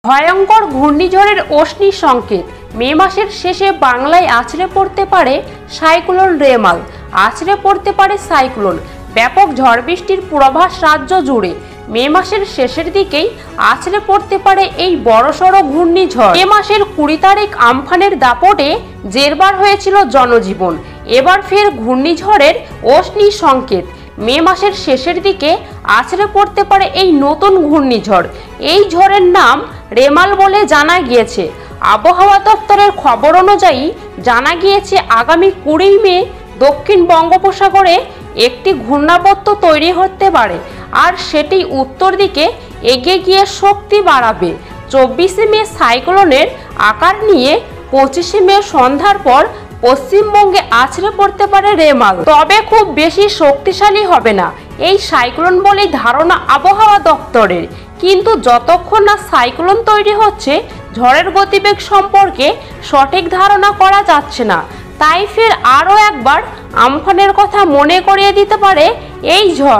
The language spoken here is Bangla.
ভয়ঙ্কর ঘূর্ণিঝড়ের অগ্নি সংকেত। মে মাসের শেষে বাংলায় আছড়ে পড়তে পারে সাইক্লোন রেমাল। আছড়ে পড়তে পারে সাইক্লোন। ব্যাপক ঝড় বৃষ্টির পূর্বাভাস রাজ্য জুড়ে। মে মাসের শেষের দিকেই আছড়ে পড়তে পারে এই বড়সড় ঘূর্ণিঝড়। মে মাসের 20 তারিখ আমফানের দাপটে জেরবার হয়েছিল জনজীবন। এবার ফের ঘূর্ণিঝড়ের অগ্নি সংকেত। মে মাসের শেষের দিকে আছড়ে পড়তে পারে এই নতুন ঘূর্ণিঝড়। এই ঝড়ের নাম রেমাল বলে জানা গিয়েছে। আবহাওয়া দপ্তরের খবর অনুযায়ী জানা গিয়েছে আগামী 20 মে দক্ষিণ বঙ্গোপসাগরে একটি ঘূর্ণাবর্ত তৈরি হতে পারে, আর সেটি উত্তর দিকে এগিয়ে গিয়ে শক্তি বাড়াবে। 24 মে সাইক্লোনের আকার নিয়ে 25 মে সন্ধ্যার পর পশ্চিমবঙ্গে আছড়ে পড়তে পারে রেমাল। তবে খুব বেশি শক্তিশালী হবে না এই সাইক্লোন বলেই ধারণা আবহাওয়া দপ্তরের। কিন্তু যতক্ষণ না সাইক্লোন তৈরি হচ্ছে, ঝড়ের গতিবেগ সম্পর্কে সঠিক ধারণা করা যাচ্ছে না। তাই ফের আরও একবার আমফানের কথা মনে করিয়ে দিতে পারে এই ঝড়।